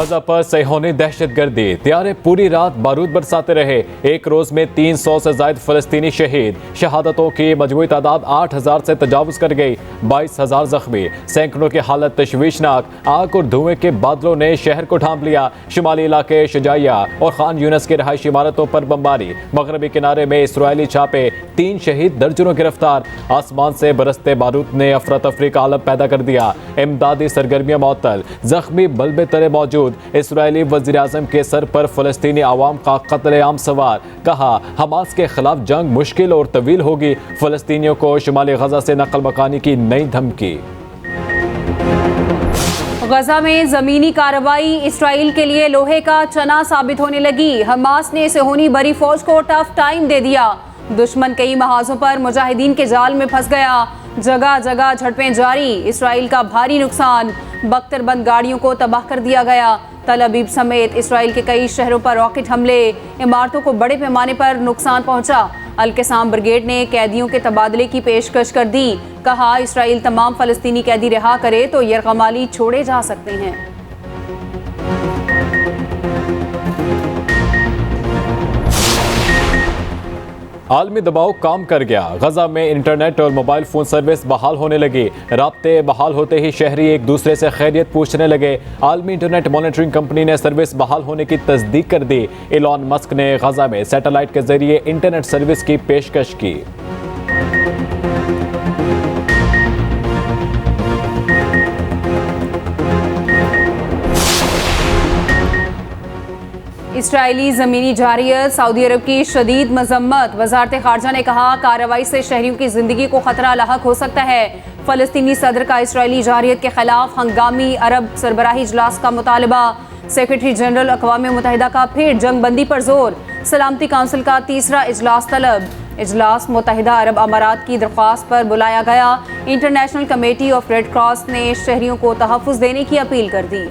गजा पर सैहोनी दहशतगर्दी, त्यारे पूरी रात बारूद बरसाते रहे। एक रोज में 300 से ज्यादा फलस्तीनी शहीद। शहादतों की मजमूई तादाद 8000 से तजावुज कर गई। 22000 जख्मी, सैकड़ों की हालत तशवीशनाक। आग और धुएं के बादलों ने शहर को ढांप लिया। शुमाली इलाके शुजाइया और खान यूनस की रहायशी इमारतों पर बमबारी। मगरबी किनारे में इसराइली छापे, 3 शहीद, दर्जनों गिरफ्तार। आसमान से बरसते बारूद ने अफरा तफरी का आलम पैदा कर दिया। इमदादी सरगर्मियां मअतल, जख्मी बल्बे तले मौजूद। इसराइली वज़ीर आज़म के सर पर फलस्तीनी आवाम का कत्लेआम सवार। कहा, हमास के खिलाफ जंग मुश्किल और तवील होगी। फलस्तीनियों को शुमाली गजा से नकल मकानी की नई धमकी। गजा में जमीनी कार्रवाई इसराइल के लिए लोहे का चना साबित होने लगी। हमास ने सैहोनी बरी फौज को टफ टाइम दे दिया। दुश्मन कई महाजों पर मुजाहिदीन के जाल में फंस गया। जगह जगह झड़पें जारी। इसराइल का भारी नुकसान। बख्तरबंद गाड़ियों को तबाह कर दिया गया। तल अबीब समेत इसराइल के कई शहरों पर रॉकेट हमले। इमारतों को बड़े पैमाने पर नुकसान पहुंचा। अल-क़साम ब्रिगेड ने कैदियों के तबादले की पेशकश कर दी। कहा, इसराइल तमाम फलस्तीनी कैदी रिहा करे तो यरगमाली छोड़े जा सकते हैं। आलमी दबाव काम कर गया। गजा में इंटरनेट और मोबाइल फ़ोन सर्विस बहाल होने लगी। राब्ते बहाल होते ही शहरी एक दूसरे से खैरियत पूछने लगे। आलमी इंटरनेट मॉनिटरिंग कंपनी ने सर्विस बहाल होने की तस्दीक कर दी। एलॉन मस्क ने गजा में सैटेलाइट के जरिए इंटरनेट सर्विस की पेशकश की। इसराइली ज़मीनी जारियत, सऊदी अरब की शदीद मजम्मत। वजारत खारजा ने कहा, कार्रवाई से शहरियों की जिंदगी को खतरा लाहक हो सकता है। फलस्तीनी सदर का इसराइली जारियत के खिलाफ हंगामी अरब सरबराही इजलास का मुतालबा। सेक्रेटरी जनरल अक़वाम मुत्तहिदा का फिर जंग बंदी पर जोर। सलामती काउंसिल का तीसरा इजलास तलब। इजलास मुत्तहिदा अरब अमारात की दरख्वास्त पर बुलाया गया। International committee of red cross ने शहरियों को तहफ़्फ़ुज़ देने की अपील कर दी।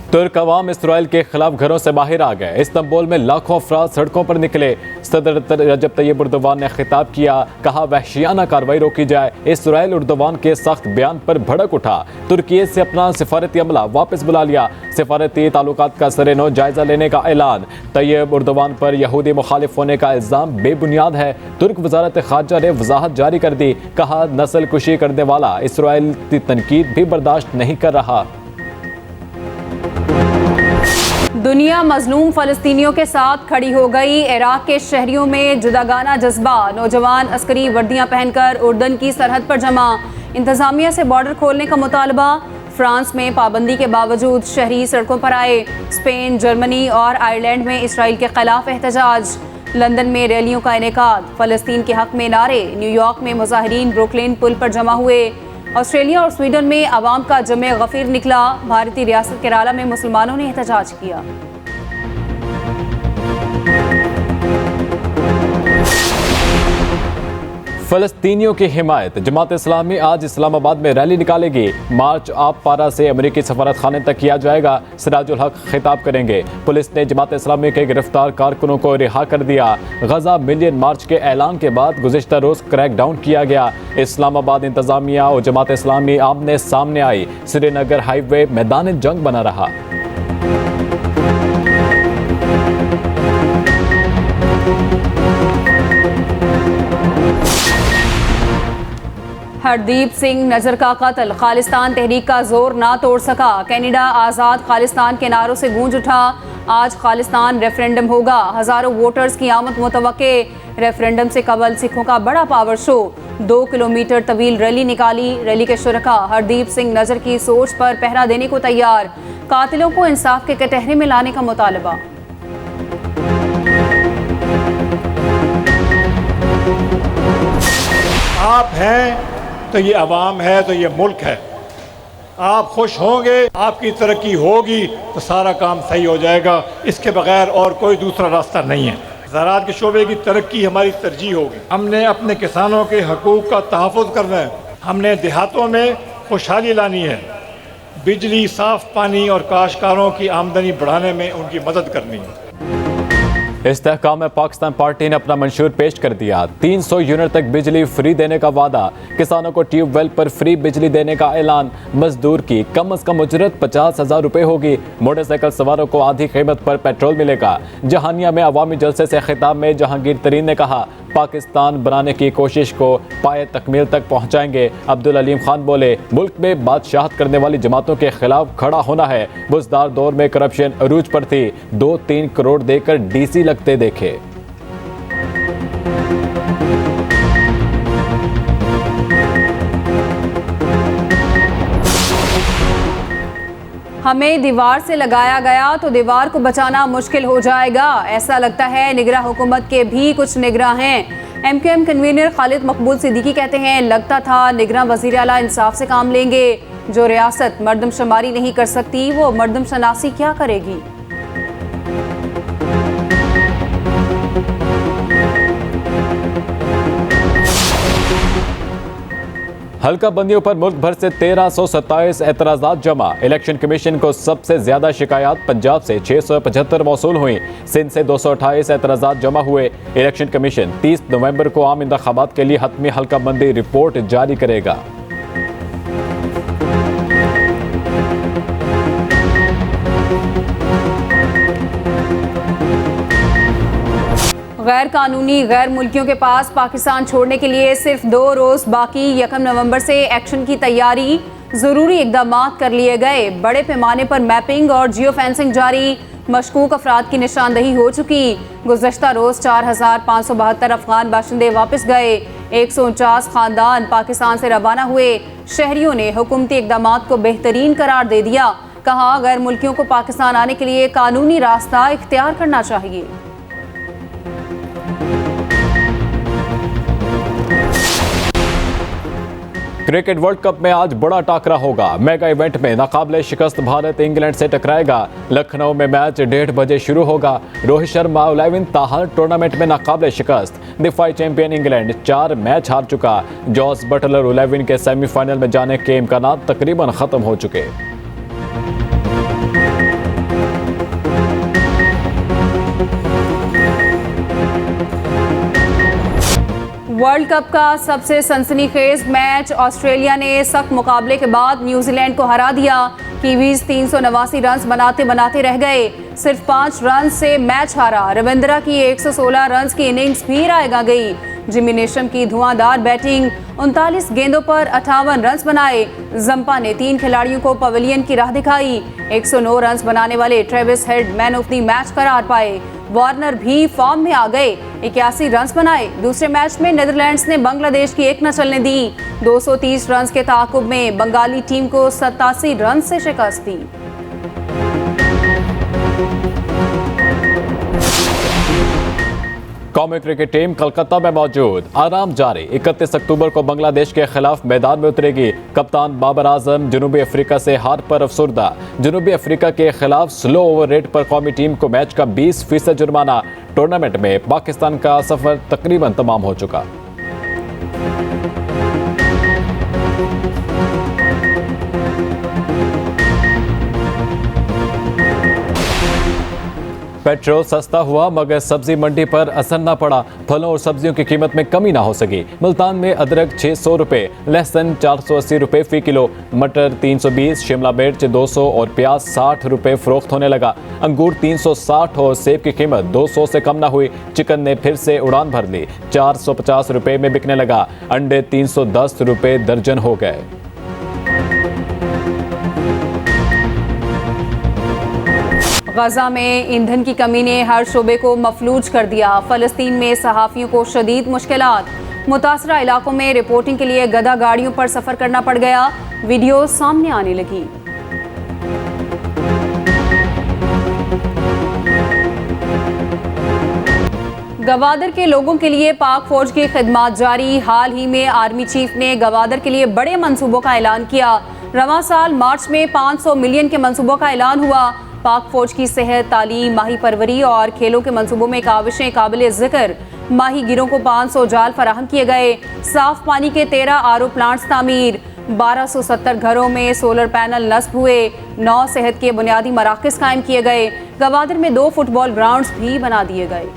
तुर्क अवाम इसराइल के खिलाफ घरों से बाहर आ गए। इस्तांबुल में लाखों अफराद सड़कों पर निकले। सदर रजब तैयब एर्दोगान ने खिताब किया। कहा, वहशियाना कार्रवाई रोकी जाए। इसराइल एर्दोगान के सख्त बयान पर भड़क उठा। तुर्की से अपना सिफारती अमला वापस बुला लिया। सिफारती ताल्लुकात का सरेनो जायजा लेने का ऐलान। तैयब एर्दोगान पर यहूदी मुखालिफ होने का इल्जाम बेबुनियाद है। तुर्क वजारत खारजा ने वजाहत जारी कर दी। कहा, नस्ल कुशी करने वाला इसराइल की तनकीद भी बर्दाश्त नहीं कर रहा। दुनिया मजलूम फलस्तीनियों के साथ खड़ी हो गई। इराक के शहरियों में जुदागाना जज्बा। नौजवान अस्करी वर्दियां पहनकर उर्दन की सरहद पर जमा। इंतजामिया से बॉर्डर खोलने का मुतालबा। फ्रांस में पाबंदी के बावजूद शहरी सड़कों पर आए। स्पेन, जर्मनी और आयरलैंड में इसराइल के खिलाफ एहतजाज। लंदन में रैलियों का इनेकाद। फलस्तीन के हक में नारे। न्यूयॉर्क में मुजाहिरीन ब्रुकलिन पुल पर जमा हुए। ऑस्ट्रेलिया और स्वीडन में अवाम का जमे गफीर निकला। भारतीय रियासत केरला में मुसलमानों ने एहतजाज किया। फलस्तीनियों की हिमायत। जमात इस्लामी आज इस्लामाबाद में रैली निकालेगी। मार्च आप पारा से अमेरिकी सफारत खाने तक किया जाएगा। सिराजुल हक खिताब करेंगे। पुलिस ने जमात इस्लामी के गिरफ्तार कारकुनों को रिहा कर दिया। गजा मिलियन मार्च के ऐलान के बाद गुज़िश्ता रोज क्रैकडाउन किया गया। इस्लामाबाद इंतजामिया और जमात इस्लामी आमने सामने आई। श्रीनगर हाईवे मैदान जंग बना रहा। हरदीप सिंह नजर का कत्ल। खालिस्तान तहरीक का जोर ना तोड़ सका। कनाडा आज़ाद खालिस्तान के नारों से गूंज उठा। आज खालिस्तान रेफरेंडम होगा। हजारों वोटर्स की आमद मुतवक्के। रेफरेंडम से कबल सिखों का बड़ा पावर शो। 2 किलोमीटर तवील रैली निकाली। रैली के शुरका हरदीप सिंह नजर की सोच पर पहरा देने को तैयार। कातिलों को इंसाफ के कटहरे में लाने का मुतालबा। आप हैं तो ये अवाम है, तो ये मुल्क है। आप खुश होंगे, आपकी तरक्की होगी तो सारा काम सही हो जाएगा। इसके बगैर और कोई दूसरा रास्ता नहीं है। ज़राअत के शोबे की तरक्की हमारी तरजीह होगी। हमने अपने किसानों के हकूक़ का तहफ़्फ़ुज़ करना है। हमने देहातों में खुशहाली लानी है। बिजली, साफ़ पानी और काश्तकारों की आमदनी बढ़ाने में उनकी मदद करनी है। इस्तेहकाम में पाकिस्तान पार्टी ने अपना मंशूर पेश कर दिया। 300 यूनिट तक बिजली फ्री देने का वादा, किसानों को ट्यूबवेल पर फ्री बिजली देने का ऐलान, मजदूर की कम अज कम उजरत 50,000 रुपए होगी, मोटरसाइकिल सवारों को आधी कीमत पर पेट्रोल मिलेगा। जहानिया में अवामी जलसे से खिताब में जहांगीर तरीन ने कहा, पाकिस्तान बनाने की कोशिश को पाए तकमील तक पहुंचाएंगे। अब्दुल अलीम खान बोले, मुल्क में बादशाहत करने वाली जमातों के खिलाफ खड़ा होना है। बुजदार दौर में करप्शन अरूज पर थी, 2-3 करोड़ देकर डीसी लगते देखे। हमें दीवार से लगाया गया तो दीवार को बचाना मुश्किल हो जाएगा, ऐसा लगता है निगरां हुकूमत के भी कुछ निगरां हैं। एमक्यूएम कन्वीनर खालिद मकबूल सिद्दीकी कहते हैं, लगता था निगरां वज़ीर आला इंसाफ से काम लेंगे। जो रियासत मर्दमशुमारी नहीं कर सकती वो मर्दमशनासी क्या करेगी। हल्का बंदियों पर मुल्क भर से 1327 एतराज़ात जमा। इलेक्शन कमीशन को सबसे ज्यादा शिकायत पंजाब से 675 मौसूल हुई। सिंध से 228 एतराज़ात जमा हुए। इलेक्शन कमीशन 30 नवंबर को आम इंतखाबात के लिए हतमी हल्का बंदी रिपोर्ट जारी करेगा। गैर कानूनी गैर मुल्कियों के पास पाकिस्तान छोड़ने के लिए सिर्फ 2 रोज बाकी। 1 नवंबर से एक्शन की तैयारी, जरूरी इकदाम कर लिए गए। बड़े पैमाने पर मैपिंग और जियो फेंसिंग जारी। मशकूक अफराद की निशानदही हो चुकी। गुज़श्ता रोज 4,572 अफगान बाशिंदे वापस गए। 149 खानदान पाकिस्तान से रवाना हुए। शहरियों ने हुकूमती इकदाम को बेहतरीन करार दे दिया। कहा, गैर मुल्कियों को पाकिस्तान आने के लिए कानूनी रास्ता इख्तियार करना चाहिए। क्रिकेट वर्ल्ड कप में आज बड़ा टाकरा होगा। मेगा इवेंट में नाकाबिले शिकस्त भारत इंग्लैंड से टकराएगा। लखनऊ में मैच 1:30 बजे शुरू होगा। रोहित शर्मा 11 ताहर टूर्नामेंट में नाकाबिले शिकस्त। दिफाई चैंपियन इंग्लैंड 4 मैच हार चुका। जॉस बटलर 11 के सेमीफाइनल में जाने के इम्कानात तकरीबन खत्म हो चुके। वर्ल्ड कप का सबसे सनसनीखेज मैच, ऑस्ट्रेलिया ने सख्त मुकाबले के बाद न्यूजीलैंड को हरा दिया। कीवीज 389 रन बनाते बनाते रह गए। सिर्फ 5 रन से मैच हारा। रविंद्रा की 116 रन की इनिंग्स भी रायगा गई। जिमी नेशम की धुआंधार बैटिंग, 39 गेंदों पर 58 रन बनाए। जंपा ने 3 खिलाड़ियों को पवेलियन की राह दिखाई। 109 रन बनाने वाले Travis head man of the match करार पाए। वार्नर भी फॉर्म में आ गए, 81 रन बनाए। दूसरे मैच में नीदरलैंड्स ने बांग्लादेश की एक न चलने दी। 230 रन के ताकुब में बंगाली टीम को 87 रन से शिकस्त दी। कौमी क्रिकेट टीम कोलकाता में मौजूद, आराम जारी। 31 अक्टूबर को बांग्लादेश के खिलाफ मैदान में उतरेगी। कप्तान बाबर आजम जनूबी अफ्रीका से हार पर अफसुर्दा। जनूबी अफ्रीका के खिलाफ स्लो ओवर रेट पर कौमी टीम को मैच का 20% जुर्माना। टूर्नामेंट में पाकिस्तान का सफर तकरीबन तमाम हो चुका। पेट्रोल सस्ता हुआ मगर सब्जी मंडी पर असर न पड़ा। फलों और सब्जियों की कीमत में कमी ना हो सकी। मुल्तान में अदरक 600 रुपये, लहसुन 480 रुपये फी किलो, मटर 320, शिमला मिर्च 200 और प्याज 60 रुपये फरोख्त होने लगा। अंगूर 360 और सेब की कीमत 200 से कम ना हुई। चिकन ने फिर से उड़ान भर ली, 450 रुपये में बिकने लगा। अंडे 310 रुपये दर्जन हो गए। गजा में ईंधन की कमी ने हर शोबे को मफलूज कर दिया। फ़लस्तीन में सहाफ़ियों को शदीद मुश्किलात। मुतासरा इलाकों में रिपोर्टिंग के लिए गधा गाड़ियों पर सफ़र करना पड़ गया। वीडियो सामने आने लगी। गवादर के लोगों के लिए पाक फौज की खिदमात जारी। हाल ही में आर्मी चीफ ने गवादर के लिए बड़े मंसूबों का ऐलान किया। रवां साल मार्च में 500 मिलियन के मंसूबों का ऐलान हुआ। पाक फौज की सेहत, तालीम, माही परवरी और खेलों के मंसूबों में काविशें काबिल जिक्र। माही गिरों को 500 जाल फराहम किए गए। साफ पानी के 13 आरओ प्लांट्स तामीर। 1270 घरों में सोलर पैनल नस्ब हुए। 9 सेहत के बुनियादी मराकज़ कायम किए गए। गवादर में 2 फुटबॉल ग्राउंड्स भी बना दिए गए।